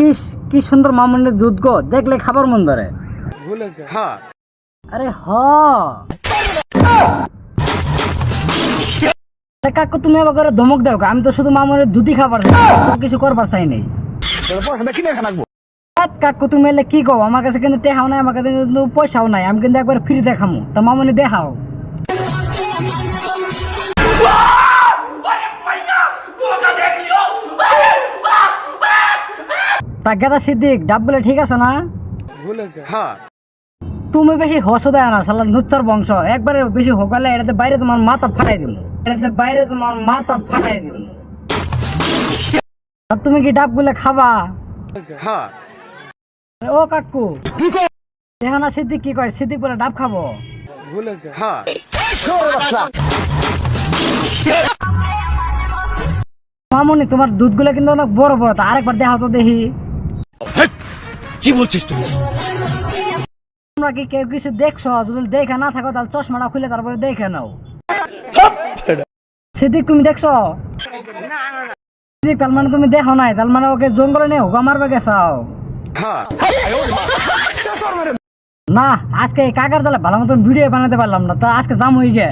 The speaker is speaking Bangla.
ইস কি সুন্দর মামুনের দুধ গো, দেখলে খাবার মন ধরে। আরে হ কাকু তুমি আবার করে ধমক দাও, আমি তো শুধু মামুনের দুধই খাবার চাই, কিছু করবার চাই নাই। কাকু তুমি এলে কি কও, আমার কাছে কিন্তু টেহাও নাই, আমার কাছে কিন্তু পয়সাও নাই, আমি কিন্তু একবার ফ্রি দেখামু, তা মামুনি দেখাও। তা গেদা সিদ্দিক ডাব বলে ঠিক আছে না? তুমি বেশি হস দেয় না শালা নুচ্চার বংশ, একবারে বেশি হোকালে এটাতে বাইরে তোমার মাথা ফাটাই দিব, এটাতে বাইরে তোমার মাথা ফাটাই দিব। তুমি কি ডাব গুলে খাবা? ও কাকু দেখো না সিদ্দিক কি কয়, সিদ্দিক বলে ডাব খাবো। মামুনি তোমার দুধ গুলো কিন্তু অনেক বড় বড়, তা আরেকবার দেখাও তো দেখি। কি বলছিস তুমি? তোমরা কি কেউ কিছু দেখছো? যদি দেখে না থাকো তাহলে চশমাটা খুলে তারপরে দেখে নাও। সিদ্দিক তুমি দেখছো? সিদ্দিক তার মানে তুমি দেখো নাই, তার মানে ওকে জঙ্গলে নিয়ে হুকা মারবে গেছাও। না আজকে এই কাকার দলে ভালো মতন ভিডিও বানাতে পারলাম না, তা আজকে জাম হয়ে গে।